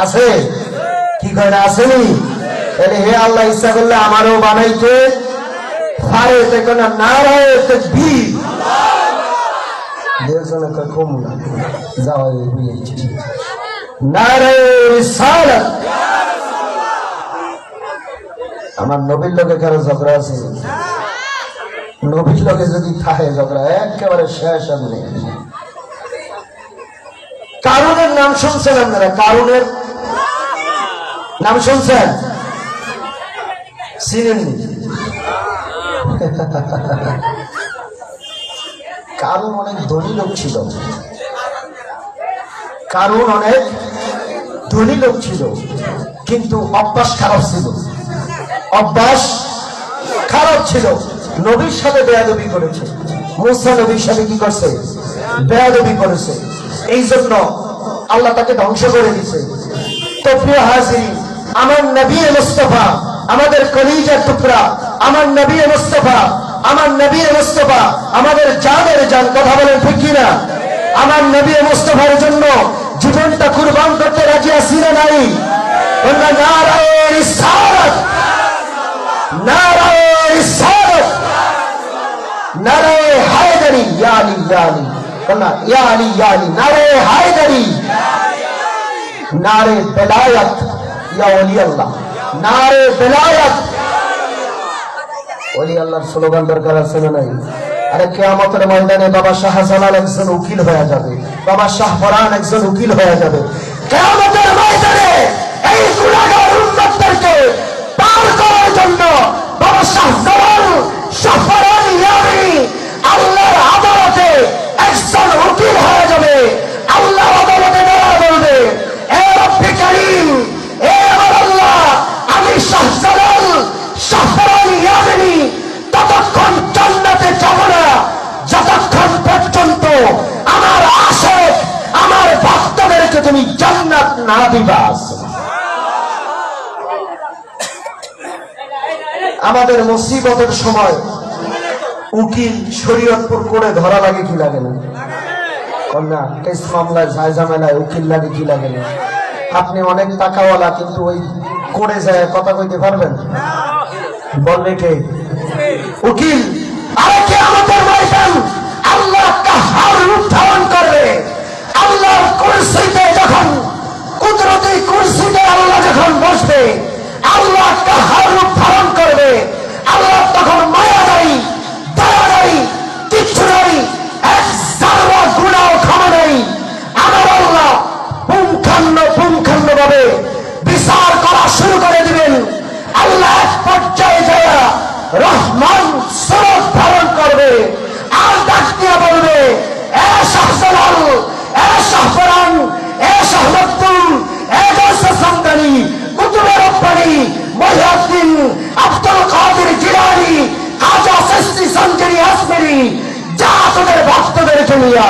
আছে কি কয় না আসেনি? তাহলে হে আল্লাহ ইচ্ছা করলে আমারও বানাইতে পারে। দেখো না নারায়ে তাকবীর দেখো না কম না যাও নারায়ে রিসালাত। আমার নবীর লোকে কারো ঝগড়া আছে? নবীর লোকে যদি থাকে ঝগড়া একেবারে শেষ। আপনি কারুনের নাম শুনছেন? আপনারা কারুনের নাম শুনছেন? চিনেননি? কারুন অনেক ধনী লোক ছিল। কারুন অনেক ধনী লোক ছিল, কিন্তু অভ্যাস খারাপ ছিল। অভ্যাস খারাপ ছিল। নবীর সাথে বেয়াদবি করেছে। মুসা নবীর সাথে কি করছে? বেয়াদবি করেছে। এই জন্য আল্লাহ তাকে ধ্বংস করে দিয়েছে। তো প্রিয় হাজির, আমার নবী মুস্তাফা, আমাদের কলিজার টুকরা, আমার নবী মুস্তাফা, আমার নবী মুস্তাফা আমাদের জানের জান। কথা বলেন ঠিক কিনা? আমার নবী মুস্তাফার জন্য জীবনটা কুরবান করতে রাজি আছি না নাই? নারায়ে রিসালাত, নারায়ে রিসালাত, নারায়ে হায়দারি, ইয়া আলী ইয়া আলী, ইয়া আলী ইয়া আলী, নারায়ে হায়দারি, নারে বেলায়াত ইয়া ওলি আল্লাহ, নারে বেলায়াত। ওলি আল্লাহর স্লোগান দরকার আছে না নাই? আরে কিয়ামতের ময়দানে বাবা শাহজালাল একজন উকিল হয়ে যাবে, বাবা শাহপরান একজন উকিল হয়ে যাবে। কিয়ামতের ময়দানে এই গুনাহগার উম্মতদেরকে পার করার জন্য বাবা শাহজালাল, শাহপরান ইয়ামি আল্লাহর আদালতে একজন উকিল হয়ে যাবে। আল্লাহর আদালতে দাঁড়া বলবে, এ রব্বে কারীম, এ আমার আল্লাহ, আমি শাহজালাল, শাহপরান ইয়ামি ততক্ষণ জান্নাতে যাব না যতক্ষণ পর্যন্ত আমার আশিক, আমার ভক্তদেরকে তুমি জান্নাত না দিবা। আমাদের মুসিবতের সময় উকিল শরীয়তপুর করে ধরা লাগে কি লাগে না? না কেস মামলায় ঝামেলায় উকিল লাগে কি লাগে না? আপনি অনেক টাকাওয়ালা, কিন্তু ওই করে যায় কথা কইতে পারবেন? বলবে কে? উকিল। আরে কিয়ামতের ময়দান আল্লাহ কাহার রূপ ধারণ করবে। আল্লাহর কুরসিতে যখন, কুদরতি কুরসিতে আল্লাহ যখন বসবে, আল্লাহ কাহার রূপ ধারণ করবে। আল্লাহ তখন মায়া নাই, দয়া নাই, কিচ্ছু নাই, এক জাররা গুনাহ ক্ষমা নেই। আমার আল্লাহ পুঙ্খান্ন ভাবে বিচার করা শুরু করে দিবেন। আল্লাহ এক পর্যায়ে যায় রহমান স্বরূপ ধারণ করবে, আর ডাক দিয়ে বলবে, এ শাহজালাল, এ শাহপরান, এ শাহমকতুম, এ গাউসে সামদানি, কুতুবে রব্বানি, মহিউদ্দিন, আব্দুল কাদের জিলানী, খাজা চিশতি সঞ্জরি আসমেরি, যা তোদের ভক্তদেরকে নিয়ে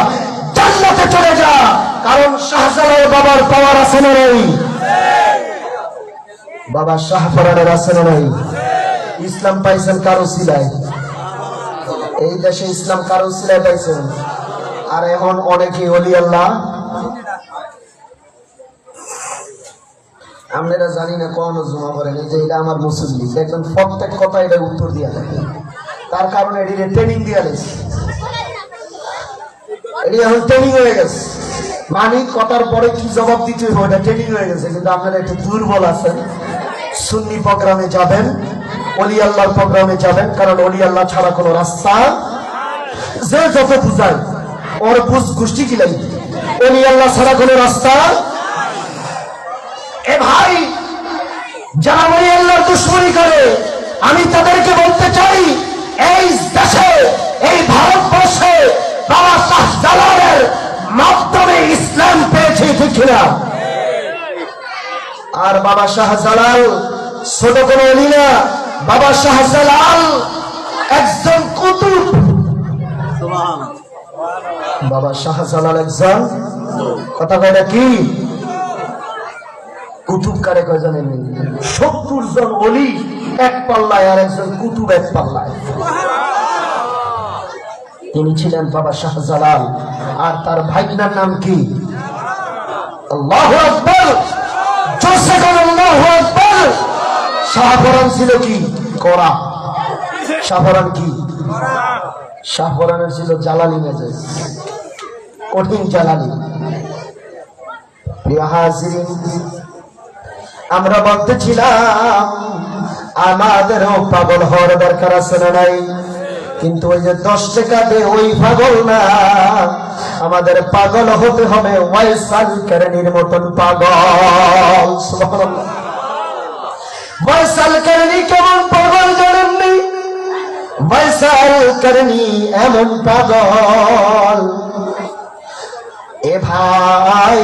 জান্নাতে চলে যা। কারণ শাহজালাল বাবার পাওয়ার আছে না নেই? বাবা শাহপরানের আছে না নাই? ইসলাম পাইছেন কারো সিলায়? এই দেশে ইসলাম কারো সিলায় পাইছেন? আর এখন অনেকে ওলি আল্লাহ আমরা জানি না কোন জমা করেন। এই যে এটা আমার মুসল্লি, দেখবেন প্রত্যেক কথা এটা উত্তর দিয়া থাকে। তার কারণে এটি ট্রেনিং দিয়া গেছে, এটি এখন ট্রেনিং হয়ে গেছে। মানে কথার পরে কি জবাব দিতে হবে ওটা ট্রেনিং হয়ে গেছে। কিন্তু আপনারা একটু দুর্বল আছেন। সুন্নি প্রোগ্রামে যাবেন, ওলি আল্লাহর প্রোগ্রামে যাবেন, কারণ ওলি আল্লাহ ছাড়া কোনো রাস্তা, যে যত বুঝায় ওর বুঝ গোষ্ঠী কি লাগবে, ওলি আল্লাহ ছাড়া কোনো রাস্তা। এ ভাই, যারা ওলি আল্লাহর দুশমনি করে, আমি তাদেরকে বলতে চাই, এই দেশে, এই ভারতবর্ষে বাবা শাহজালালের মাধ্যমে ইসলাম পেয়েছে, ঠিক না? আর বাবা শাহজালাল ছোট কোনো ওলি না। বাবা শাহজালাল একজন কুতুব। বাবা শাহজালাল একজন, কথা কয়টা কি? কুতুব কারে কয় জানেন? 70 জন ওলি এক পাল্লায়, আর একজন কুতুব এক পাল্লায়। তিনি ছিলেন বাবা শাহজালাল। আর তার ভাইনার নাম কি? আল্লাহু আকবার। শাহপরান ছিল কি? কড়া। শাহপরান কি? শাহপরানের ছিল জ্বালানি মেজাজ, কঠিন জ্বালানি। প্রিয় হাজিরিন, আমরা বলতেছিলাম আমাদেরও পাগল হওয়ার দরকার আছে না নাই? কিন্তু ওই যে 10 টাকা দিয়ে ওই পাগল না, আমাদের পাগল হতে হবে ওয়াইসাল কারনীর মতন পাগল। সুবহানাল্লাহ। ওয়াইসাল কারনী কেমন পাগল জানেননি? ওয়াইসাল কারনী এমন পাগল, এ ভাই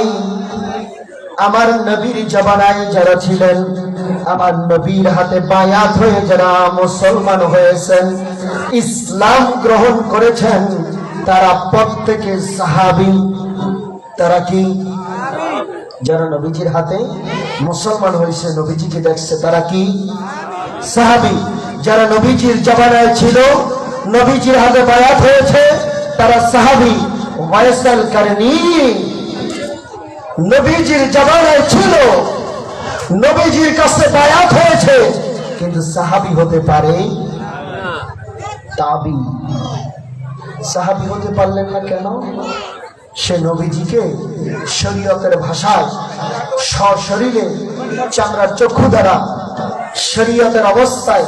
আমার নবীর জামানায় যারা ছিলেন, আমার নবীর হাতে বায়াত হয়ে যারা মুসলমান হয়েছেন, ইসলাম গ্রহণ করেছেন, তারা প্রত্যেকে সাহাবী। তারা কি? যারা নবীজির হাতে মুসলমান হয়েছে, নবীজিকে দেখছে, তারা কি? সাহাবী। যারা নবীজির জামানায় ছিল, নবীজির হাতে বায়াত হয়েছে, তারা সাহাবী। ওয়াইসাল কারনী নবীজির জামানায় ছিল, নবীজির কাছে বায়াত হয়েছে, কিন্তু সাহাবী হতে পারে তাবি। সাহাবী হতে পারলেন না কেন? সে নবীজিকে শরীয়তের ভাষায় সশরীরে চামড়ার চক্ষু দ্বারা শরীয়তের অবস্থায়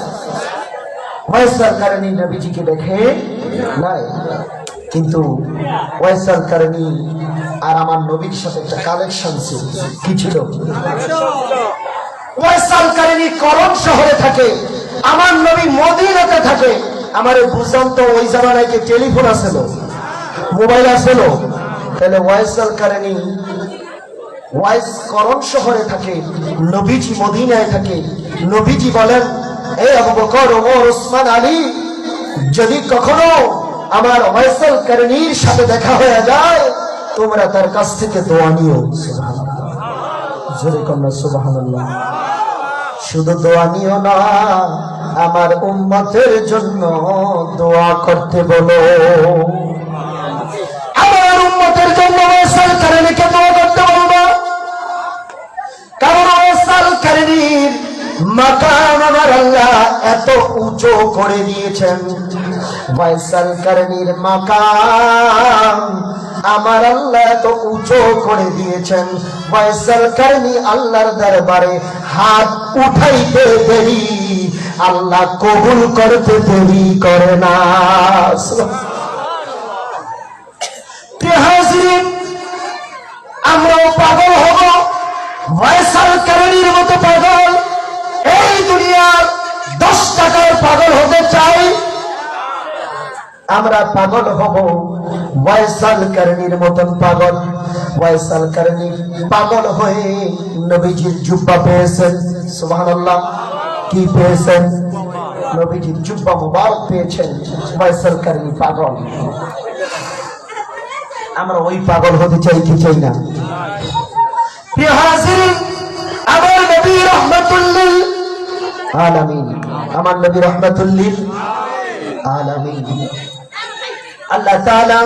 ওয়াইসাল কারনী নবীজিকে দেখে নাই। কিন্তু ওয়াইসাল কারনী আর আমার নবীর সাথে একটা কালেকশন ছিল। কি ছিল? ওয়াইসাল কারনী করণ শহরে থাকে, আমার নবী মদিনাতে থাকে। আমারে বুঝলাম তো ওই জামানায় কি টেলিফোন আছিল, মোবাইল আছিল? তাহলে ওয়াইসাল কারনী ওয়াইস করণ শহরে থাকে, নবীজি মদিনায় থাকে। নবীজি বলেন, এই আবু বকর, ওমর, ওসমান, আলী, যদি কখনো আমার ওয়াইসাল কারনীর সাথে দেখা হয়ে যায়, তোমরা তার কাছ থেকে দোয়া নিও। জোরে কন্যা সুবহানাল্লাহ। শুধু দোয়া নিও না, আমার উম্মতের জন্য দোয়া করতে বলো। আমার উম্মতের জন্য ওয়াইসাল কারনীকে দোয়া করতে বলবো, কারণ ওয়াইসাল কারনীর মাকাম আমার আল্লাহ এত উঁচু করে দিয়েছেন। ওয়াইসাল কারনীর মাকাম আমার আল্লাহ এত উঁচু করে দিয়েছেন। ওয়াইসাল কারনী আল্লাহর দরবারে হাত উঠাইতে দেরি, আল্লাহ কবুল করতে দেরি করে না। আমরাও পাগল হব ওয়াইসাল কারনীর মতো পাগল। এই দুনিয়ার 10 টাকার পাগল হতে চাই, আমরা পাগল হব ওয়াইসাল কারনীর মতন পাগল। ওয়াইসাল কারনী পাগল হয়ে নবীজির জুব্বা পেয়েছেন। সুবহানাল্লাহ। কি পেয়েছেন? নবীজির জুব্বা মুবারক পেয়েছেন। ওয়াইসাল কারনী পাগল। আমরা ওই পাগল হতে চাই কি চাই না? প্রিয় হাজিরিন, আমার নবী রাহমাতুল লিল আলামিন, আমার নবী রাহমাতুল লিল আলামিন। আল্লাহ তাআলা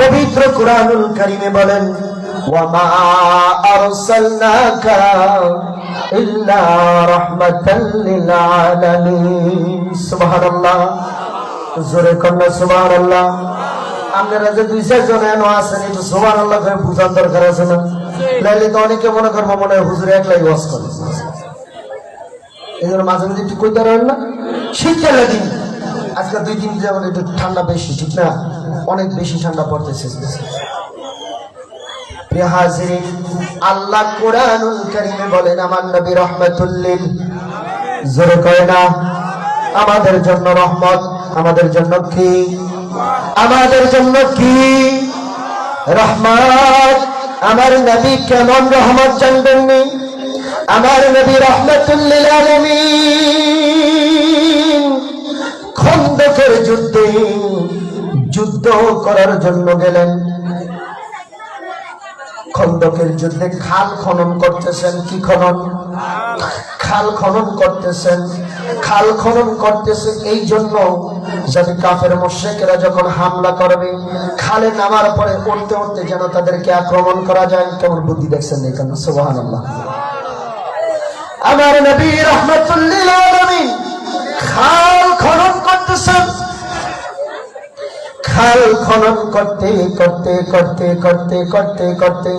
পবিত্র কুরআনুল কারীমে বলেন, ওয়া মা আরসালনাকা ইল্লা রাহমাতাল লিল আলামিন। সুবহানাল্লাহ। জোরে কন্যা সুবহানাল্লাহ। আপনারা যে 2-4 জন এনো আছেন, একটু সুবহানাল্লাহ করে বুঝার দরকার আছে না? লাইলে তো অনেকে মনে করবো মনে হয় হুজুর একলাই ওয়াজ করে। এই জন্য মাঝে মাঝে একটু কইতে পারেন না? শীতকাল দিন, আজকে 2 দিন যেমন একটু ঠান্ডা বেশি, ঠিক না? অনেক বেশি ঠান্ডা পড়তেছে। প্রিয় হাজিরিন, আল্লাহ কুরআনুল কারীমে বলেন, আমার নবী রাহমাতুল লিল, জোরে কয় না, আমাদের জন্য রহমত। আমাদের জন্য কি? আমাদের জন্য কি? রহমত। আমার নবী কেমন রহমত জানবেননি? আমার নবী রাহমাতুল লিল আলামিন খন্দকের যুদ্ধে যুদ্ধ করার জন্য গেলেন। খন্দকের যুদ্ধে খাল খনন করতেছেন। কি খনন? খাল খনন করতেছেন। খাল খনন করতেছেন এই জন্য যাতে কাফের মুশরিকরা যখন হামলা করবে, খালে নামার পরে উঠতে উঠতে যেন তাদেরকে আক্রমণ করা যায়। কেমন বুদ্ধি দেখছেন এখানে? সুবহানাল্লাহ। আমার নবী রাহমাতুল লিল আলামিন খাল খনন করতেছেন। খাল খনন করতে করতে করতে করতে করতে করতে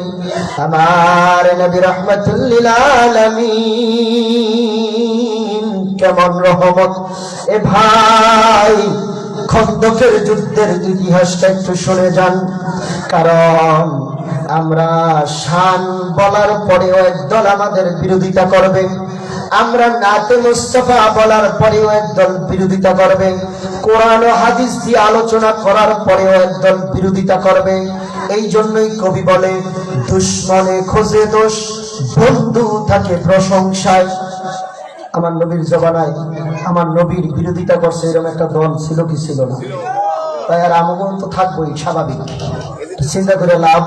আমার নবী রাহমাতুল লিল আলামিন কেমন রহমত। এ ভাই, খন্দকের যুদ্ধের ইতিহাসটা একটু শুনে যান, কারণ আমরা শান বলার পরেও একদল আমাদের বিরোধিতা করবে, আমরা নাতে মুস্তাফা বলার পরেও একদল বিরোধিতা করবে, কোরআন ও হাদিস দিয়ে আলোচনা করার পরেও একদল বিরোধিতা করবে। এই জন্যই কবি বলে, দুশ্মনে খোঁজে দোষ, বন্ধু থাকে প্রশংসায়। আমার নবীর জবানায় আমার নবীর বিরোধিতা করছে এরকম একটা দল ছিল কি ছিল না? তাই আর আমগণ তো থাকবোই, স্বাভাবিক, চিন্তা করে লাভ।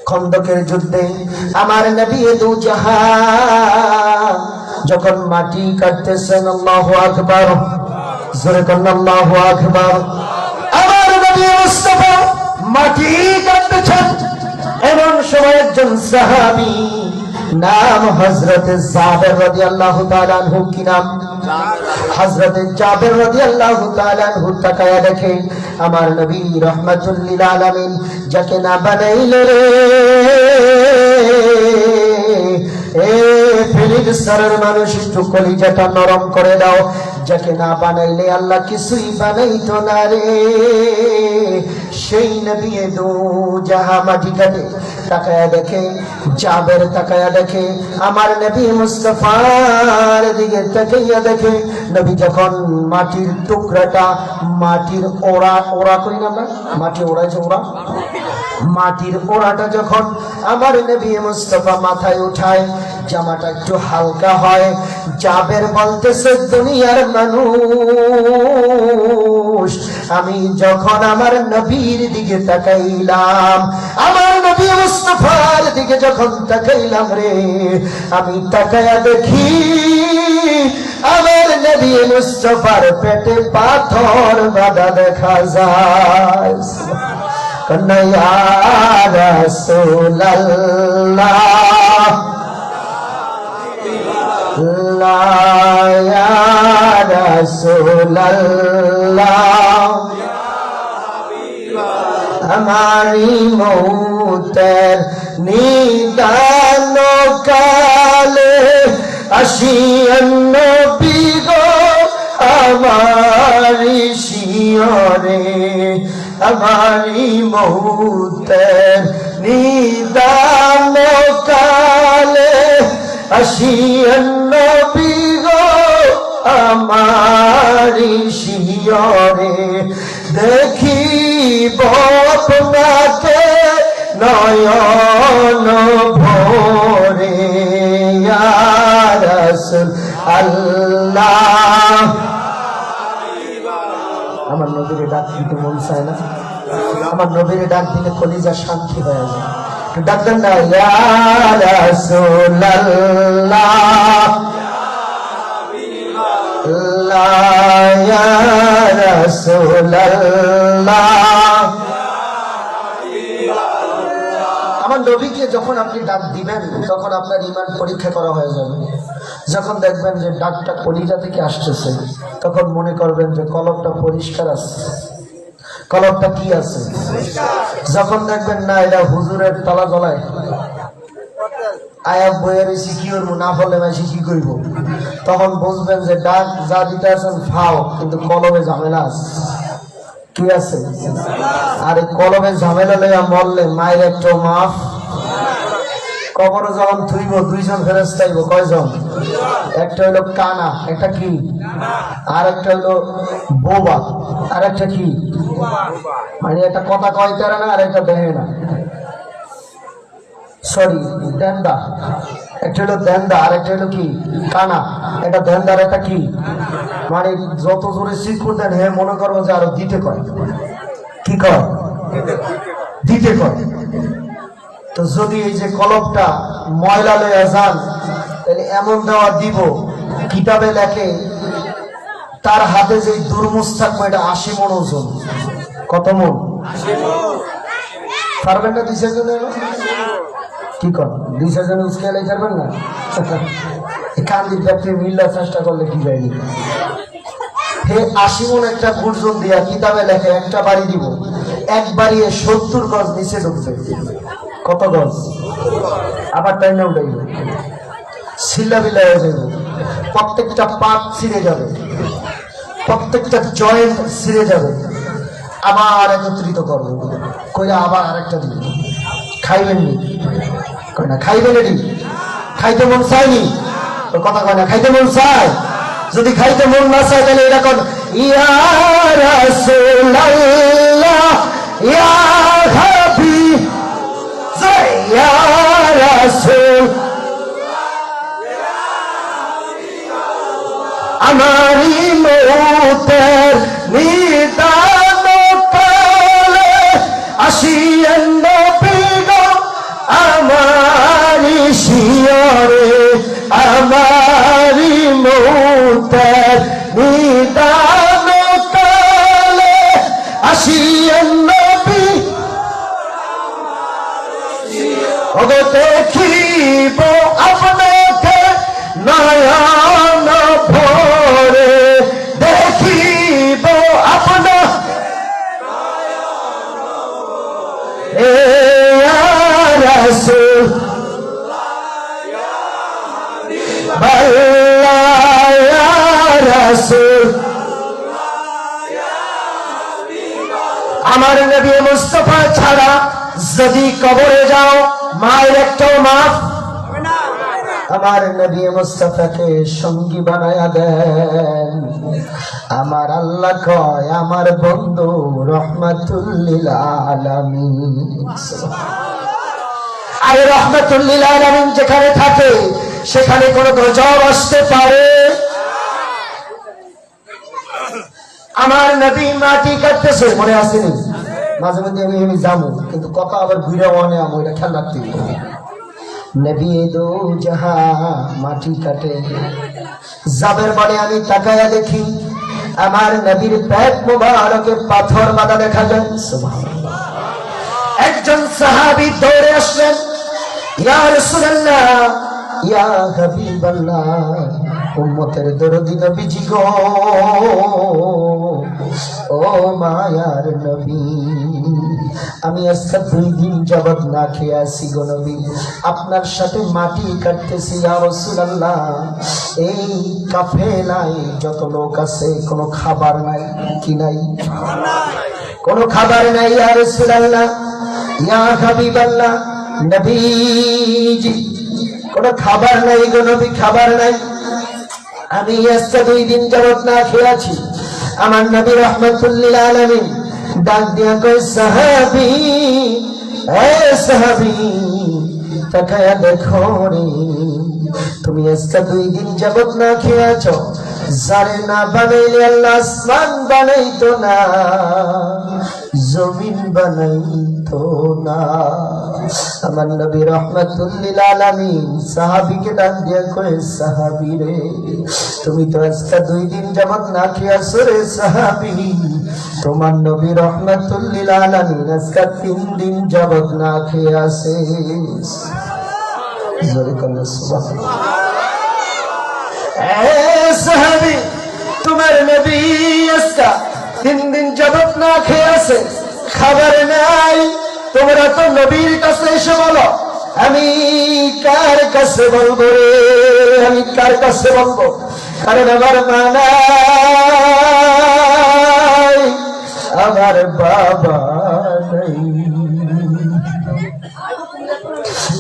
খন্দকের যুদ্ধে আমার নবী দু জাহান যখন মাটি কাটতেছেন, আল্লাহু আকবার, জোরে করুন আল্লাহু আকবার। আমার নবী মুস্তাফা মাটি কাটতেছেন, এমন সময় একজন সাহাবী, নাম হযরতে জাবের রাদিয়াল্লাহু তাআলা আনহু, কি নাম? হযরতে জাবের রাদিয়াল্লাহু তাআলা আনহু তাকায়া দেখে আমার নবী রাহমাতুল লিল আলামিন যাকে না বানাইলে রে এ ফিলিস্তিনের মানুষ, একটু কলিজাটা নরম করে দাও, যাকে না বানাইলে আল্লাহ কিছুই বানাইতো না রে। সেই নবী দু জাহান মাটি কাটে, তাকায়া দেখে জাবের, তাকায়া দেখে আমার নবী মুস্তাফার দিকে তাকাইয়া দেখে নবী যখন মাটির টুকরাটা, মাটির ওড়া, ওড়া করি না আমরা, মাটি ওড়াইছে, ওড়া, মাটির ওড়াটা যখন আমার নবী মুস্তাফা মাথায় উঠায়, জামাটা একটু হালকা হয়। জাবের বলতেছে, দুনিয়ার মানুষ, আমি যখন আমার নবীর দিকে তাকাইলাম, আমার নবী মুস্তাফার দিকে যখন তাকাইলাম রে, আমি তাকায়া দেখি আমার নবী মুস্তাফার পেটে পাথর বাঁধা দেখা যায়। ইয়া রাসূলুল্লাহ, ইয়া রাসূলুল্লাহ, আমারি মৌতের নিদান কালে আসিয়েন নবী গো আমারি শিয়রে, আমারি মৌতের নিদান কালে আসিয়েন নবী গো আমারি শিয়রে, দেখিব আপনাকে নয়ন ভরে, ইয়া রাসূলুল্লাহ। আমার নবীর ডাক দিতে মন চায় না? আমার নবীর ডাক দিলে কলিজা শান্তি হয়ে যায়। ডাক দেন না, ইয়া রাসূলুল্লাহ, ইয়া রাসূলুল্লাহ। আমার নবীকে যখন আপনি ডাক দিবেন তখন আপনার ঈমান পরীক্ষা করা হয়ে যাবে। যখন দেখবেন যে ডাকটা কলিজা থেকে আসতেছে, তখন মনে করবেন যে কলবটা পরিষ্কার আছে, কলবটা কি আছে। যখন দেখবেন না এটা হুজুরের তলা গলায় আয়াত বইয়ের সিকিউর না ফলে মাসি কি করব, তখন বুঝবেন যে ডাক যা দিতে আছেন ফাও, কিন্তু কলবে ঝামেলা আছে। কি আছে? আর এই কলবে ঝামেলা লইয়া মরলে মায়ের একটু মাফ। কবরে যখন থুইব দুইজন ফেরেশতা আইব, কয়জন? একটা হইলো কানা, একটা কি, আর একটা হইলো বোবা, আর একটা কি, মানে একটা কথা কইতে পারে না আর একটা দেখে না, সরি দেন্দা। একটা হলো দেন্দা আর একটা হলো কি, কানা। এটা দেন্দার একটা কি, মানে যত জোরে শিক্ষক দেন হে মনে করবো যে আরো দিতে কয়, কি কয়, দিতে কয়। তো যদি এই যে কলবটা ময়লা লইয়া যান, তাহলে এমন দেওয়া দিব, কিতাবে লেখে তার হাতে যে দুর্মুষ থাকবে এটা 80 মণ ওজন। কত মণ? পারবেন না? দিছে কি কর ডিসিশন উসকে এলাই করবেন না কান্দির ব্যাপারে মিল্লা চেষ্টা করলে কি যায়নি হে 80 মণ একটা গুর্জন দিয়া কিতাবে লেখে একটা বাড়ি দিব এক বাড়িয়ে 70 গজ নিচে ঢুকবে কত গজ আবার টাইম না উঠাইব সিল্লা বিল্লা হয়ে যাবে প্রত্যেকটা পাত ছিঁড়ে যাবে প্রত্যেকটা জয়েন্ট ছিঁড়ে যাবে আবার একত্রিত করবো কইরা আবার আরেকটা দিব খাইবেন নি কয় না খাইবেন নি খাইতে মন চায়নি তো কথা কয় না খাইতে মন চায় যদি খাইতে মন না চায় তাহলে এটা কর ইয়া রাসূলুল্লাহ ইয়া হাবিব ইয়া রাসূল আমারি মৌতের নিদান কালে আসিয়েন নবী গো আমারি শিয়রে আমারি মৌতের নিদান কালে আসিয়েন নবী ওগো দেখিব আপনাকে নয়ন ভরে দেখিব আপনা এ রাসূল আল্লাহ ইয়া রাসূল আমার নবী মুস্তাফা ছাড়া যদি কবরে যাও মায়ের একটাও মাফ আমার নবী মুস্তাফাকে সঙ্গী বানায়া দেন আমার আল্লাহ কয় আমার বন্ধু রহমাতুল লিল আলামিন আর রহমাতুল লিল আলামিন যেখানে থাকে সেখানে কোন গজব আসতে পারে আমার নবী মাটি কাটতেছে মনে আসেনি মাঝে মধ্যে আমি যাবো কিন্তু কথা আবার ঘুরে মনে আমি এটা খেয়াল রাখতে নবী দো জাহা মাটি কাটে জাবের বাড়ি আমি তাকায়া দেখি আমার নবীর পেট মুবারকে পাথর বাঁধা দেখা যায় সুবহানাল্লাহ একজন সাহাবী দৌড়ে আসলেন ইয়া রাসূলুল্লাহ ইয়া হাবিবাল্লাহ উম্মতের দরদি নবীজি গো ও মায়ার নবী আমি আজকে 2 দিন যাবত না খেয়ে আছি গো নবী আপনার সাথে মাটি কাটতেছি ইয়া রাসূলুল্লাহ এই কাফেলায় যত লোক আছে কোনো খাবার নাই কি নাই কোনো খাবার নাই ইয়া রাসূলুল্লাহ ইয়া হাবিবাল্লাহ নবীজি কোনো খাবার নাই গো নবী খাবার নাই আমি আজকে 2 দিন যাবত না খেয়ে আছি আমার নবী রাহমাতুল লিল আলামিন ডাক দিয়া কয় সাহাবী এ সাহাবী তাকায়া দেখো রে তুমি আজকে 2 দিন যাবত না খেয়ে আছো যারে না বানাইলে আল্লাহ আসমান বানাইতো না জমিন বানাইতো না আমার নবী রাহমাতুল লিল আলামিন সাহাবীকে ডাক দিয়া কয় সাহাবী রে তুমি তো আজকে 2 দিন যাবত না খেয়ে আছো রে সাহাবী তোমার নবী রাহমাতুল লিল আলামিন আজকে 3 দিন যাবত না খেয়ে আছে জোরে বলো সুবহানাল্লাহ এ সাহাবী তোমার নবী আজকে 3 দিন যাবত না খেয়ে আছে খাবার নাই তোমরা তো নবীর কাছে এসে বলো আমি কার কাছে বলবো রে আমি কার কাছে বলবো কারণ আমার মা নাই আমার বাবা নাই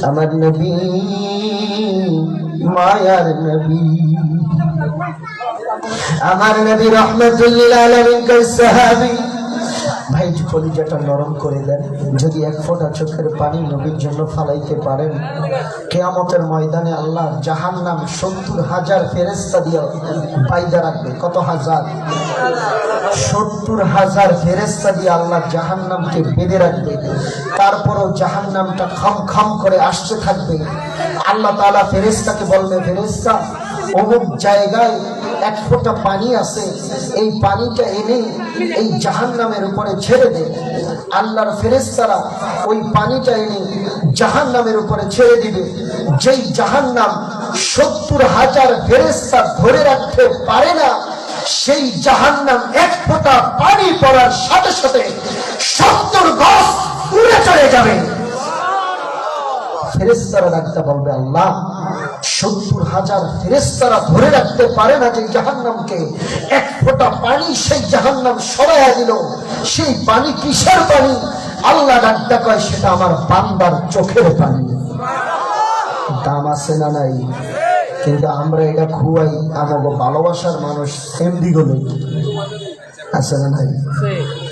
আমার নবী মায়ার নবী আমার নবী রাহমাতুল লিল আলামিন কয় সাহাবী ভাই কলিজাটা নরম করে দেন যদি 1 ফোঁটা চোখের পানি নবীর জন্য ফালাইতে পারেন কিয়ামতের ময়দানে আল্লাহ জাহান্নাম 70,000 ফেরেশতা দিয়ে বাইদা রাখবে কত হাজার 70,000 ফেরেশতা দিয়ে আল্লাহ জাহান্নামকে বেঁধে রাখবে তারপরও জাহান্নামটা খম করে আসতে থাকবে আল্লাহ তাআলা ফেরেশতাকে বলবে ফেরেশতা অমুক জায়গায় এক ফোঁটা পানি আছে, এই পানিটা এনে এই জাহান্নামের উপরে ছেড়ে দে। আল্লাহর ফেরেশতারা ওই পানিটা এনে জাহান্নামের উপরে ছেড়ে দিবে। যেই জাহান্নাম 70,000 ফেরেশতা ধরে রাখতে পারে না, সেই জাহান্নাম এক ফোঁটা পানি পড়ার সাথে সাথে 70 গজ উড়ে চলে যাবে। ফেরেশতারা ডাকতে বলবে, আল্লাহ 70,000 ফেরেশতারা ধরে রাখতে পারে না যে জাহান্নামকে, এক ফোঁটা পানি সেই জাহান্নাম সরাইয়া দিল। সেই পানি কিসের পানি? আল্লাহ ডাকতে কয়, সেটা আমার বান্দার চোখের পানি। দাম আছে না নাই? কিন্তু আমরা এটা খুয়াই আমাকে ভালোবাসার মানুষ এমডি গুলো আছে না নাই?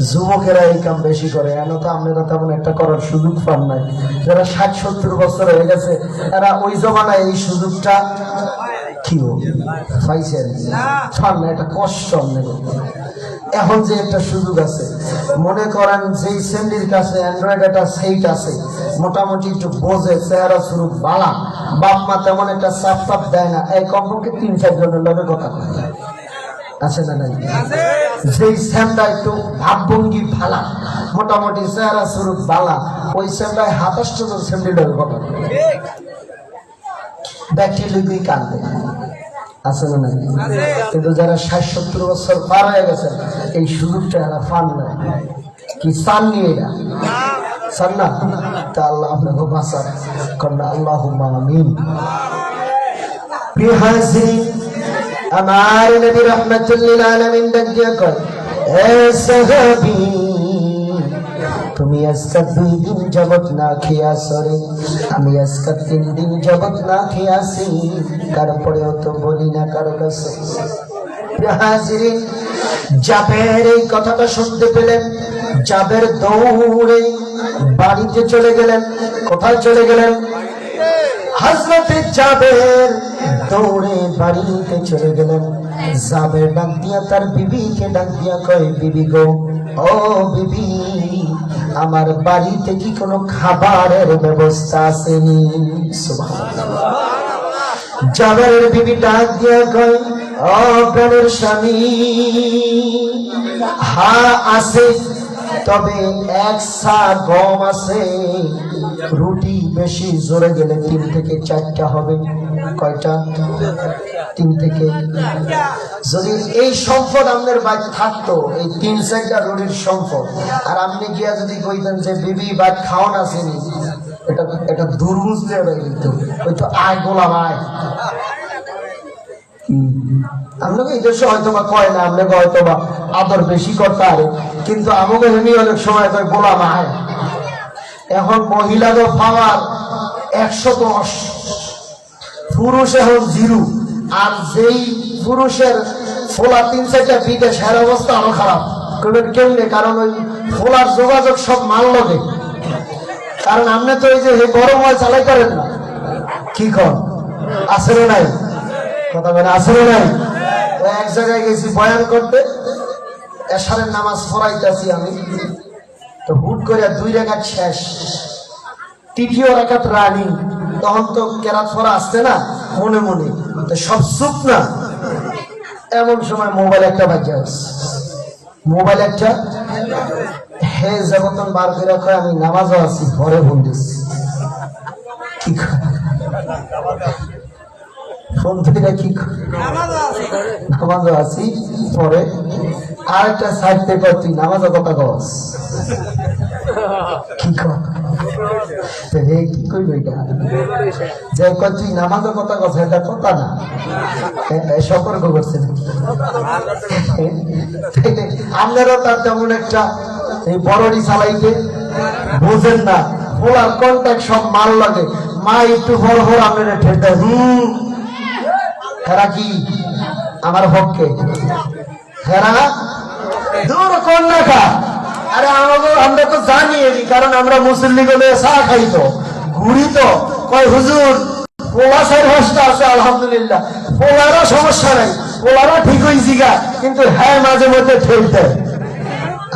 যুবকেরা এই কাম বেশি করে, এন তো আপনারা তেমন একটা করার সুযোগ পান নাই। যারা 60-70 বছর হয়ে গেছে এরা ওই জমানায় এই সুযোগটা কি পাইছে পান না, এটা কষ্ট। এখন যে একটা সুযোগ আছে, মনে করেন যেই সেমডির কাছে অ্যান্ড্রয়েড একটা সেট আছে, মোটামুটি একটু বোঝে, চেহারা শুরু বালা, বাপ মা তেমন একটা চাপ টাপ দেয় না, এই কমপক্ষে 3-4 জনের লোকের কথা আছে না নাই? যেই স্যামটা একটু ভাবভঙ্গি ভালা, মোটামুটি চেহারা শুরু বালা, ওই স্যামটায় 27 জন সেমডি লোকের কথা ব্যাটি লুকুই কাঁদবে, আছে না নাই? কিন্তু যারা 60-70 বছর পার হয়ে গেছে এই সুযোগটা এরা পান না। কি চান নিয়ে এরা চান না? তা আল্লাহ আপনাকে বাঁচান কন্যা, আল্লাহুম্মা আমিন। প্রিয় হাজিরিন, আমার নবী রাহমাতুল লিল আলামিন ডাক দিয়ে কয়, এ সাহাবী, তুমি আজকে 2 দিন যাবত না খেয়ে আসো রে, আমি আজকে 3 দিন যাবত না খেয়ে আসি, তারপরেও তো বলি না কারো কাছে। হাজিরিন, জাবের এই কথাটা শুনতে পেলেন, জাবের দৌড়ে বাড়িতে চলে গেলেন। কোথায় চলে গেলেন? হযরতে জাবের দৌড়ে বাড়িতে চলে গেলেন। জাবের ডাক দিয়া তার বিবিকে ডাক দিয়া কয়, বিবি গো, ও বিবি, আমার বাড়িতে কি কোনো খাবারের ব্যবস্থা আসেনি? সুবহানাল্লাহ। জাবেরের বিবি ডাক দিয়া কয়, ও প্রাণের স্বামী, হ্যাঁ আছে, তবে 1 সা গম আছে, রুটি বেশি জোরে গেলে 3 থেকে 4টা হবে। কয়টা? 3 থেকে। যদি এই সম্পদ আমাদের বাড়িতে থাকতো, এই 3-4টা রুটির সম্পদ, আর আপনি গিয়া যদি কইতেন যে বিবি ভাত খাওয়ান আসেনি, এটা দুর্বুঝতে হবে। কিন্তু ওই তো আয় গোলাম আয়, আপনাকে এই দেশে হয়তো বা কয় না, আপনাকে হয়তো বা আদর বেশি করতে পারে, কিন্তু আমাকে এমনি অনেক সময় কয় গোলাম আয়। এখন মহিলাদের পাওয়ার 110, পুরুষ এখন 0। আর যেই পুরুষের ফোলা 3-4টা বিদেশ, এর অবস্থা আরো খারাপ। কেমনে? কারণ ওই ফোলার যোগাযোগ সব মাল লগে। কারণ আপনি তো এই যে গরম হয় চালাই করেন না, কি কর আসলে নাই কথা বলে, আসলে নাই। ওই এক জায়গায় গেছি বয়ান করতে, এশারের নামাজ পড়াইতেছি আমি, তো হুট করে 2 রাকাত শেষ, 3য় রাকাত রানি, তখন তো কেরাত পড়া আসছে না, মনে মনে তো সব চুপ না। এমন সময় মোবাইল একটা বাজে আসছে, মোবাইল একটা হে জগতন বার করে কয়, আমি নামাজও আছি, ঘরে ফোন দিচ্ছি। কি ফোন থেকে কি নামাজও আছি, পরে আর একটা সাইড থেকে তুই নামাজও কথা কস, কি কি করবি এটা যে তুই নামাজের কথা কস, এটা কথা না, সতর্ক করছে নাকি? আপনারও তার তেমন একটা এই বড়ি চালাইতে বোঝেন না, ওলার কন্ট্যাক্ট সব মাল লাগে, মা একটু বড় বড় আপনার ঠেলতে হেরা কি আমার পক্ষে, হেরা দূর কোন না খা। আরে আমরা তো জানি, কারণ আমরা মুসল্লি গেলে চা খাই, তো ঘুরি, তো কয় হুজুর পোলা 4-5টা আছে, আলহামদুলিল্লাহ, পোলারও সমস্যা নাই, পোলারও ঠিক হয়েছি গা, কিন্তু হ্যাঁ মাঝে মধ্যে ঠেলতে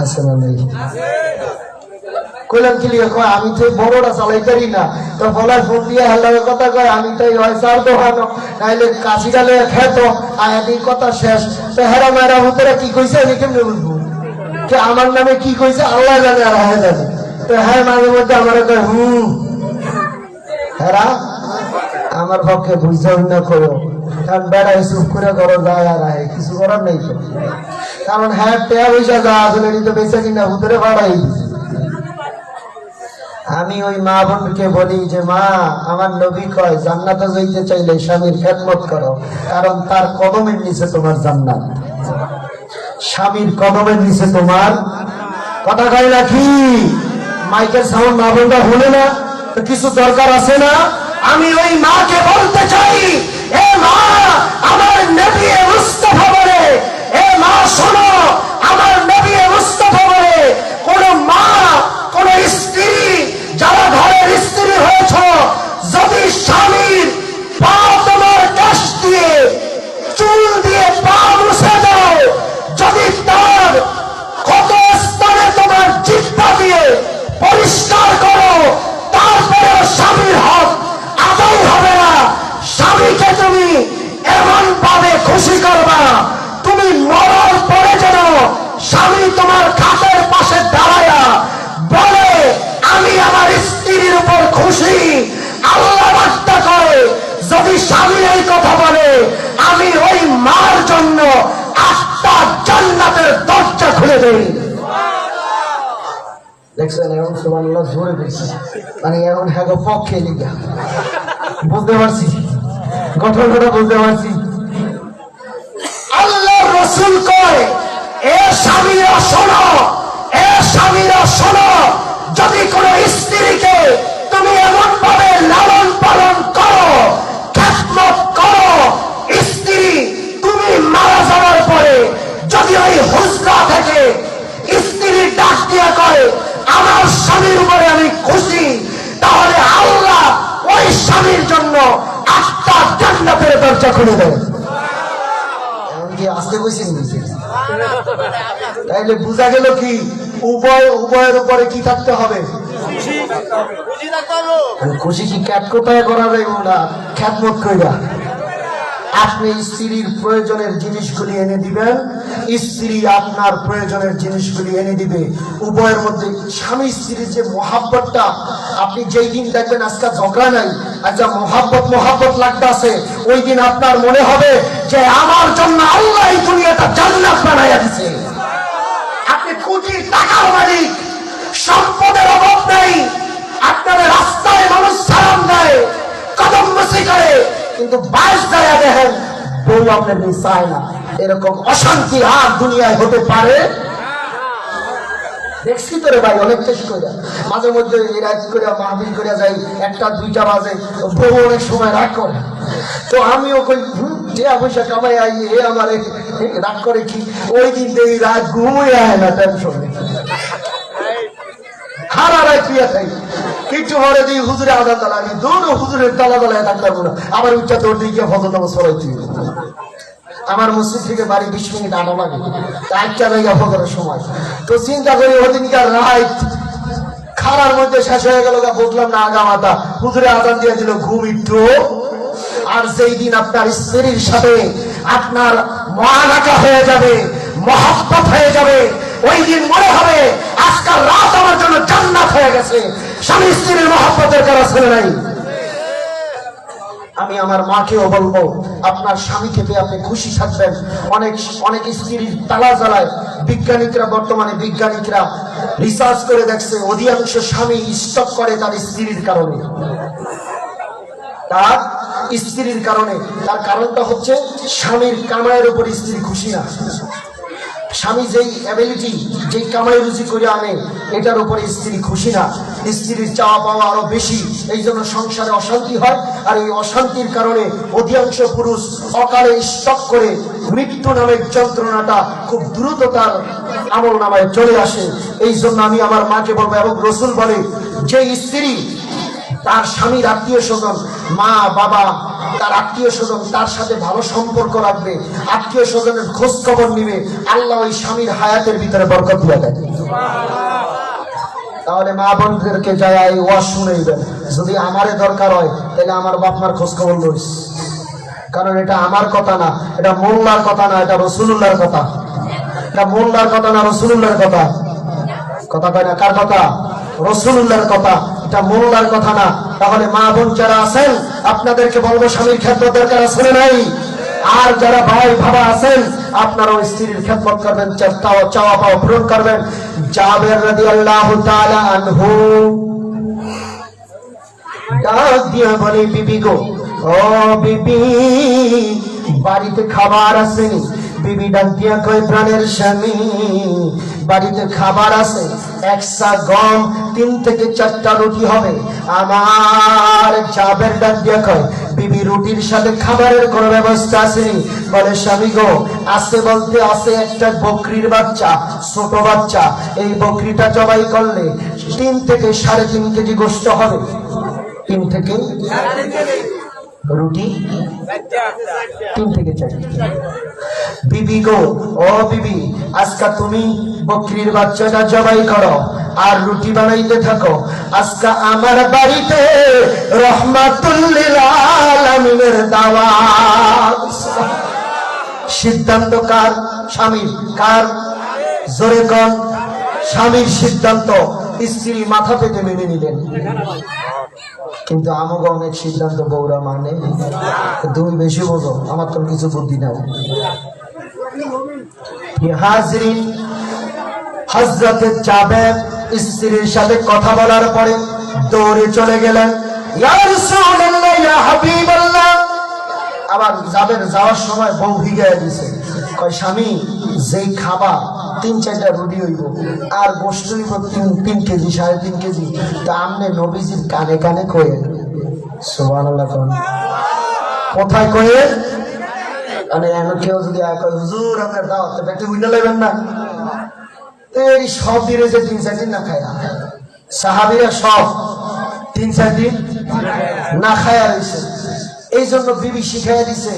আছে না নেই? কইলাম কি লিখে কয় আমি তো বড়টা চালাইতারি না, তো বলার ফোন দিয়ে হেলার কথা কয় আমি তো হয় সার দোকানো নাইলে কাশি ডালে খেত আয়াদি কথা শেষ। তো হেরা মেয়েরা ভিতরে কি কইছে আমি কেমনে বুঝবো যে আমার নামে কি কইছে আল্লাহ জানে আর হ্যাঁ জানে। তো হ্যাঁ মাঝে মধ্যে আমার কয় হেরা আমার পক্ষে বুঝতে না করো, কারণ বেড়াই চুপ করে করো যায় আর আয় কিছু করার নেই তো, কারণ হ্যাঁ টেয়া পয়সা যা আসলে তো বেঁচে কিনা ভিতরে বাড়াই। আমি ওই মা বোনকে বলি যে মা আমার নবী কয় জান্নাতে যাইতে চাইলে স্বামীর খেদমত করো, কারণ তার কদমের নিচে তোমার জান্নাত, স্বামীর কদমের নিচে তোমার। কথা কয় নাকি? মাইকের সাউন্ড মা বোনটা হলে না তো কিছু দরকার আছে না? আমি ওই মাকে বলতে চাই, এ মা আমার নবী মুস্তাফা বলে, এ মা শোনো আমার নবী মুস্তাফা বলে, কোন মা কোন স্ত্রী যারা ঘরের স্ত্রী হয়েছ, যদি স্বামীর পা তোমার কাশ দিয়ে চুল দিয়ে পা মুছে দাও, যদি তার কত স্থানে তোমার জিহ্বা দিয়ে পরিষ্কার করো, তারপরে স্বামীর হক আদায় হবে না। স্বামীকে তুমি এমন ভাবে খুশি করবা, তুমি মরার পরে যেন স্বামী তোমার খাটের পাশে দাঁড়ায়া বলে আমি আমার স্ত্রীর উপর খুশি। আল্লাহ বার্তা করে যদি স্বামী এই কথা বলে, আমি ওই মার জন্য 8টা জান্নাতের দরজা খুলে দেই। দেখছেন এখন সুবহানাল্লাহ জোরে বলছি, মানে এখন হ্যাঁ পক্ষে লিখা বুঝতে পারছি, ঘটনাটা বুঝতে পারছি। আল্লাহ রসুল কয় এ স্বামীরা শোনো, এ স্বামীরা শোনো, যদি কোন স্ত্রীকে তুমি এমন ভাবে লালন পালন করো, খেদমত করো, স্ত্রী তুমি মারা যাওয়ার পরে যদি ওই হুজরা থেকে স্ত্রী ডাক দিয়া কয় আমার স্বামীর উপরে আমি খুশি, তাহলে আল্লাহ ওই স্বামীর জন্য 8টা জান্নাতের দরজা খুলে দেয়। এমনকি আসতে বসে নিয়েছে, তাইলে বোঝা গেল কি উভয়ের উপরে কি থাকতে হবে? খুশি কি ক্যাট কোথায় করা যায় না খ্যাতমত কইরা। আপনি স্ত্রীর প্রয়োজনের জিনিসগুলি এনে দিবেন, স্ত্রী আপনার প্রয়োজনের জিনিসগুলি এনে দিবে। উভয়ের মধ্যে স্বামী স্ত্রীর যে মহাব্বতটা, আপনি যেই দিন দেখবেন আজকে ঝগড়া নাই, আচ্ছা মহাব্বত লাগতে আছে, ওই দিন আপনার মনে হবে যে আমার জন্য আল্লাহ এই দুনিয়াটা জান্নাত বানাইয়া দিছে। আপনি কোটি টাকার মালিক, সম্পদের অভাব নেই, আপনার রাস্তায় মানুষ সালাম দেয়, কদম বসি করে, কিন্তু বাইশ জায়গা দেখেন বউ আপনার চায় না। এরকম অশান্তি আর দুনিয়ায় হতে পারে? দেখছি তো রে ভাই, অনেক চেষ্টা করে মাঝে মধ্যে রাত করে মাহফিল করে যাই, 1টা 2টা বাজে, বউ অনেক সময় রাগ করে। তো আমিও কই টিয়া পয়সা কামাই আই, এ আমার রাগ করে কি? ওই দিন দেখি রাত ঘুমই আয় না, টেনশন খারা রাত পিয়া থাই, কিছু পরে দিই হুজুরে আদান তালা, আমি দূর হুজুরের তালা তালায় থাকতে পারবো না, আবার উচ্চা তোর দিকে ফজর নামাজ পড়াইতে আমার মসজিদ থেকে বাড়ি 20 মিনিট আনা লাগে, 1টা জায়গা ফজরের সময়। তো চিন্তা করি ওদিনকার রাত খারার মধ্যে শেষ হয়ে গেল, বুঝলাম না আগা মাথা হুজুরে আদান দিয়ে দিল, ঘুম একটু। আর যেই দিন আপনার স্ত্রীর সাথে আপনার মহানাকা হয়ে যাবে, মহব্বত হয়ে যাবে, ওই দিন মনে হবে আজকাল রাত আমার জন্য জান্নাত হয়ে গেছে। স্বামী স্ত্রীর মহব্বতের কারণ ছেলে নাই। আমি আমার মাকেও বলবো আপনার স্বামীকে পেয়ে আপনি খুশি থাকবেন। অনেক স্ত্রীর তালা জ্বালায়, বর্তমানে বিজ্ঞানিকরা রিসার্চ করে দেখছে অধিকাংশ স্বামী স্টপ করে তার স্ত্রীর কারণে। তার স্ত্রীর কারণে, তার কারণটা হচ্ছে স্বামীর কামাইয়ের উপর স্ত্রী খুশি না। স্বামী যেই অ্যাবিলিটি, যেই কামাই রুজি করে আনে, এটার উপরে স্ত্রী খুশি না। স্ত্রীর চাওয়া পাওয়া আরো বেশি, এই জন্য সংসারে অশান্তি হয়। আর এই অশান্তির কারণে অধিকাংশ পুরুষ অকালে স্টক করে মৃত্যু নামের যন্ত্রণাটা খুব দ্রুত তার আমল নামায় চলে আসে। এই জন্য আমি আমার মাকে বলবো, এবং রসুল বলে যে স্ত্রী তার স্বামীর আত্মীয় স্বজন, মা বাবা, তার আত্মীয় স্বজন, তার সাথে ভালো সম্পর্ক রাখবে, আত্মীয় স্বজনের খোঁজ খবর নিবে, আল্লাহ ওই স্বামীর হায়াতের ভিতরে বরকত দিয়ে দেয়। তাহলে মা বোনদেরকে যায় এই ওয়াজ শুনাইবেন। যদি আমারে দরকার হয় তাহলে আমার বাপ মার খোঁজ খবর লইস, কারণ এটা আমার কথা না, এটা মোল্লার কথা না, এটা রাসূলুল্লাহর কথা। এটা মোল্লার কথা না, রাসূলুল্লাহর কথা। কথা কয় না, কার কথা? রাসূলুল্লাহর কথা, এটা মোল্লার কথা না। তাহলে মা বোন যারা আছেন আপনাদেরকে বলবো স্বামীর খেদমত দরকার আছে নাই? আর যারা ভাই বাবা আছেন আপনারাও স্ত্রীর খেদমত করবেন, চাওয়া পাওয়া পূরণ করবেন। জাবের রাদিয়াল্লাহু তাআলা আনহু ডাক দিয়া বলে, বিবি গো, ও বিবি, বাড়িতে খাবার আছে? বিবি ডাক দিয়া কয়, প্রাণের স্বামী, বাড়িতে খাবার আছে, এক সা গম, 3 থেকে 4টা রুটি হবে। আমার জাবের ডাক দিয়া কয়, বিবি রুটির সাথে খাবারের কোনো ব্যবস্থা আসেনি? বলে, স্বামী গো, আছে বলতে আছে একটা বকরির বাচ্চা, ছোট বাচ্চা। এই বকরিটা জবাই করলে 3 থেকে 3.5 কেজি গোশত হবে। 3 থেকে 3.5 কেজি রুটি, 3 থেকে 4। বিবি গো, ও বিবি, আজকে তুমি বকরির বাচ্চাটা জবাই করো আর রুটি বানাইতে থাকো। আজকে আমার বাড়িতে রহমাতুল লিল আলামিনের দাওয়াত। সিদ্ধান্ত কার? স্বামীর। কার? জোরে কোন? স্বামীর সিদ্ধান্ত। স্ত্রী মাথা পেতে মেনে নিলেন। কিন্তু আমাকে অনেক সিদ্ধান্ত বউরা মানে। তুমি বেশি বোঝো, আমার তো কিছু বুদ্ধি নাই। হাজরিন, হযরতে জাবের স্ত্রীর সাথে কথা বলার পরে দৌড়ে চলে গেলেন, ইয়া রাসূলুল্লাহ, ইয়া হাবিবাল্লাহ। আবার জাবের যাওয়ার সময় বউ ভিগায় দিছে, কয়, স্বামী, যেই খাবার 3-4টা রুটি হইব আর গোশত হইব 3 কেজি 3.5 কেজি, তা আমনে নবীজির কানে কানে কয়ে। সুবহানাল্লাহ। কোথায় কয়ে? মানে এখন কেউ যদি হুজুর আপনার দাওয়াতে পেটে বুঝতে লাগবেন না, এই সব দিনে যে 3-4 দিন না খায়, সাহাবীরা সব 3-4 দিন না খায়া রয়েছে। এই জন্য বিবি শিখাইয়া দিছে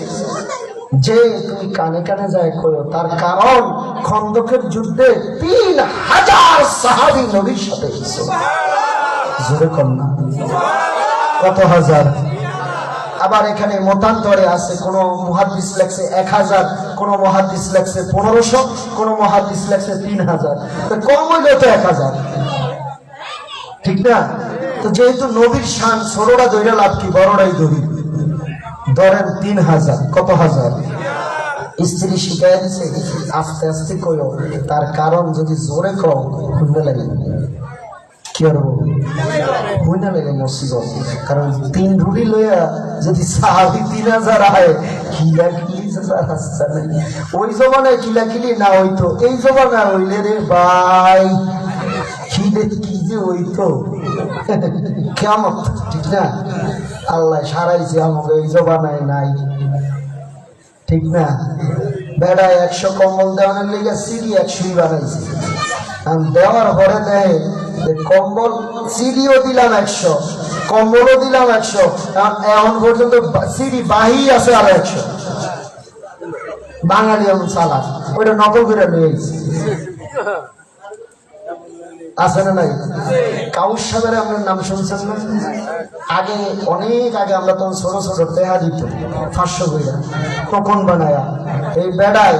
যে তুমি কানে কানে যায় কয়ো। তার কারণ খন্দকের যুদ্ধে 3000 সাহাবী নবীর সাথে ছিল। জোরে কন্যা, কত হাজার? আবার এখানে মতান্তরে আছে, কোন মুহাদ্দিস লেখছে 1000, কোন মুহাদ্দিস লেখছে 1500, কোন মুহাদ্দিস লেখছে 3000। তো কম হইলে তো 1000, ঠিক না? তো যেহেতু নবীর শান, ছোটরা ধরে লাভ কি, বড়রাই ধরি। ধরেন 3000, কত হাজার? স্ত্রী শিখাই দিছে আস্তে আস্তে কইও। তার কারণ যদি জোরে কও শুনতে লাগে, কি করবো? শুনে লাগে মুসিবত। কারণ 3 রুটি লইয়া যদি সাহাবী 3000 আয়, কিলাকিলি রাস্তা নাই। ওই জমানায় কিলাকিলি না হইতো, এই জমানায় হইলে রে ভাই কি যে হইতো, কিয়ামত, ঠিক না? আল্লাহ সারাইছে আমাকে, এই জমানায় নাই, ঠিক না? বেড়া 100 কম্বল দেওয়ানোর লেগে সিঁড়ি 100 বানাইছে। দেওয়ার পরে দেয় কম্বল, সিঁড়িও দিলাম 100, কম্বলও দিলাম 100, এখন পর্যন্ত সিঁড়ি বাহি আছে আর 100। বাঙালি এমন চালাক, ওইটা নকল করে নিয়ে আছে না নাই? কাউস সাহেবের আপনার নাম শুনছেন না? আগে, অনেক আগে, আমরা তখন ছোট ছোট টেহা দিত 500 করে টোকন বানায়া। এই বেড়ায়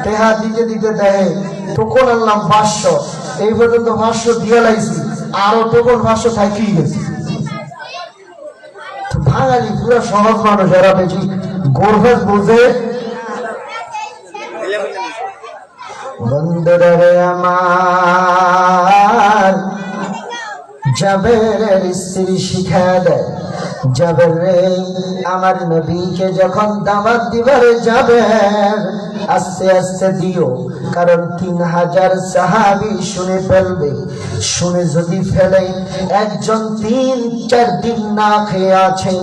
টেহা দিতে দিতে দেয় টোকন আনলাম 500, এই পর্যন্ত 500 দিয়ে লাইছি, আরো টোকন 500 থাকি গেছে। বাঙালি পুরো সহজ মানুষ, এরা বেশি গর্ভের বোঝে। বন্ধুরে আমার জাবেরের স্ত্রী শিখা দেয়, জাবের রে, আমার নবীকে যখন দাওয়াত দিবারে জাবের আস্তে আস্তে দিও, কারণ 3000 সাহাবী শুনে ফেলবে। শুনে যদি ফেলে, একজন 3-4 দিন না খেয়ে আছে,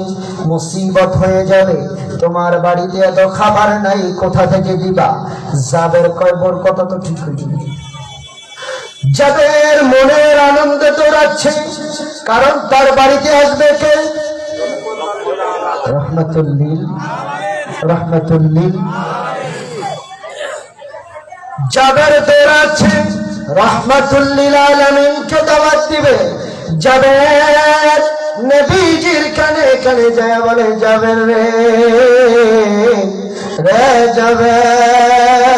মুসিবত হয়ে যাবে। তোমার বাড়িতে এত খাবার নাই, কোথা থেকে দিবা? জাবের কয়, বোর কথা তো ঠিক হইল। জাবের মনের আনন্দে দৌড়াচ্ছে, কারণ তার বাড়িতে আসবে কে? রহমাতুল্লিল। জাবের দৌড়াচ্ছে, রাহমাতুল লিল আলামিনকে দাওয়াত দিবে। জাবের নবীজির কানে কানে যায় বলে, জাবের রে রে জাবের।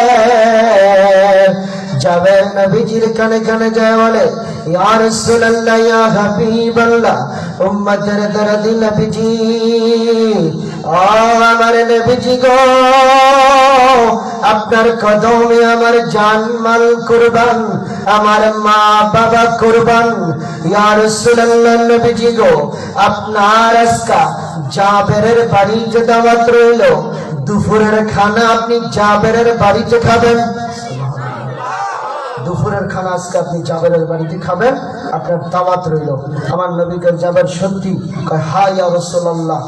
জাবের নবীজির কানে কানে যায় বলে, ইয়া রাসূলুল্লাহ ইয়া হাবিবাল্লাহ, উম্মতের দরদি নবীজি, আমার নবীজি গো, আপনার কদমে আমার জান মাল কুরবান, আমার মা বাবা কুরবান। ইয়া রাসূলুল্লাহ নবীজি গো, আপনার আজকে জাবেরের বাড়িতে দাওয়াত রইল, দুপুরের খানা আপনি জাবেরের বাড়িতে খাবেন। দুপুরের খানা আজকে আপনি জাবেরের বাড়িতে খাবেন, আপনার দাওয়াত রইল। আমার নবীকে জাবের সত্যি কয়, হ্যাঁ ইয়া রাসূলুল্লাহ,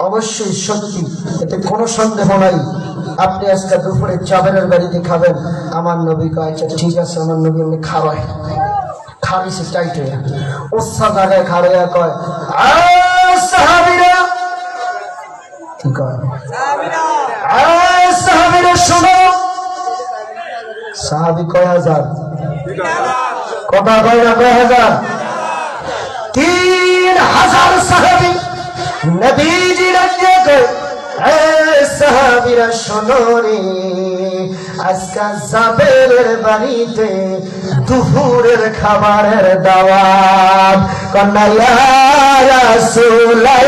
অবশ্যই সত্যি, এতে কোনো সন্দেহ নাই, আপনি আজকে দুপুরে জাবেরের বাড়িতে খাবেন। আমার নবী কয়, আচ্ছা ঠিক আছে। আমার নবী এমনি খাওয়ায় খারিছে টাইট হয়ে ওসা জায়গায় খাড়াইয়া কয়, সাহাবীরা, কি কয়, সাহাবীরা শোনো। সাহাবী কয় হাজার, কথা কয় না, কয় হাজার, 3000 সাহাবী নবীজি রাখিয়ে কয়, সাহাবীরা শোনো রে, আজকে জাবেরের বাড়িতে দুপুরের খাবারের দাওয়াত। কন্যা ইয়া রাসূলুল্লাহ,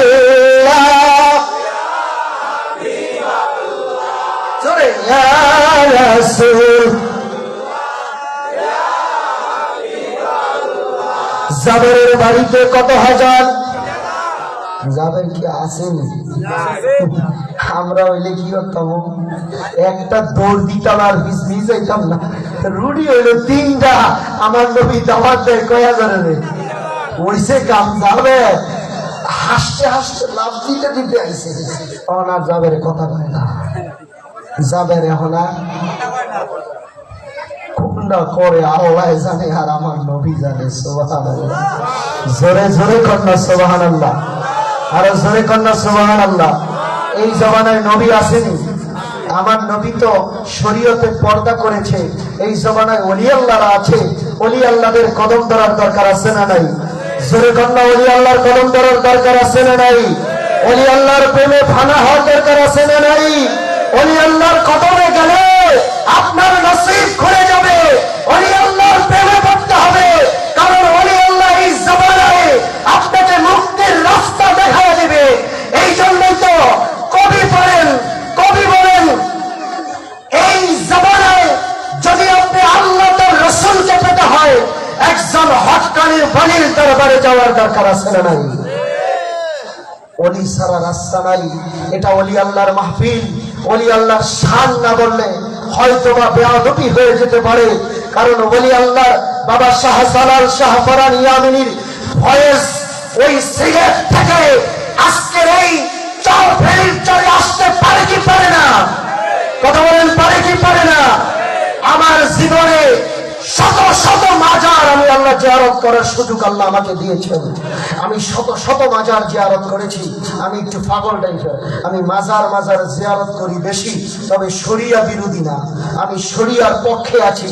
চলে ইয়া রাসূল, জাবেরের বাড়িতে কত হাজার? জাবের কি আসেনি? আমরা হইলে কি করতাম, একটা দৌড় দিতাম আর মিস যাইতাম না। রুডি হইলো 3টা, আমার নবী দাওয়াত দেয় কয় হাজারে, ওইসে কাম। যাবে হাসতে হাসতে লাভ দিতে দিতে আইসে, ওনার জাবের কথা কয় না। জাবের এখন কোনটা করে আল্লাহ জানে আর আমার নবী জানে। সুবহানাল্লাহ, জোরে জোরে কন্যা সুবহানাল্লাহ, আরো জোরে কন্যা সুবহানাল্লাহ। এই জমানায় নবী আসেনি, আমার নবী তো শরীয়তে পর্দা করেছে। এই জমানায় ওলি আল্লাহরা আছে, ওলি আল্লাহদের কদম ধরার দরকার আছে না নাই? জোরে কন্যা, ওলি আল্লাহর কদম ধরার দরকার আছে না নাই? ওলি আল্লাহর প্রেমে ফানা হওয়ার দরকার আছে না নাই? ওলি আল্লাহর কদমে গেলে আপনার নসিব খুলে যাবে। ওলি আল্লাহর প্রেমে পড়তে হবে, কারণ ওলি আল্লাহ এই জমানায় আপনাকে মুক্তির রাস্তা দেখা দেবে। এই জন্যই তো কবি বলেন, এই জমানায় যদি আপনি আল্লাহ তার রাসূলকে পেতে হয়, একজন হক্কানি ওলির দরবারে যাওয়ার দরকার আছে না নাই? ওলি ছাড়া রাস্তা নাই। এটা ওলি আল্লাহর মাহফিল, ওলি আল্লাহর শান না বললে হয়তো বা বেয়াদবি হয়ে যেতে পারে। কারণ ওলি আল্লাহর বাবা শাহ জালাল শাহ ফরান ইয়ামিনীর ভয়েস ওই সিলেট থেকে আজকের এই চরফেরির চরে আসতে পারে কি পারে না? কথা বলেন, পারে কি পারে না? আমার জীবনে শত শত মাজার আমি আল্লাহ জিয়ারত করার সুযোগ আল্লাহ আমাকে দিয়েছেন। আমি শত শত মাজার জিয়ারত করেছি। আমি একটু পাগল টাইপের, আমি মাজার জিয়ারত করি বেশি, তবে শরিয়া বিরোধী না, আমি শরিয়ার পক্ষে আছি।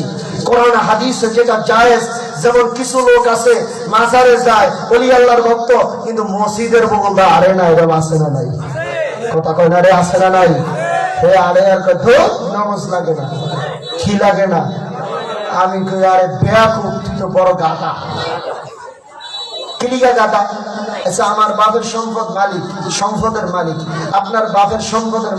কোরআন হাদিসে যেটা জায়েজ, যেমন কিছু লোক আছে মাজারে যায়, ওলি আল্লাহর ভক্ত, কিন্তু মসজিদের বগলটা আরে না, এরকম আছে না নাই? কথা কয় না রে, আছে না নাই? হে আরে আর কত নামাজ লাগে না, কি লাগে না? আমি কই আরে বেয়াকুব, তুই তো বড় গাধা। কিলিগা গাধা? আচ্ছা, আমার বাপের সম্পদ মালিক, সম্পদের মালিক, আপনার বাপের সম্পদের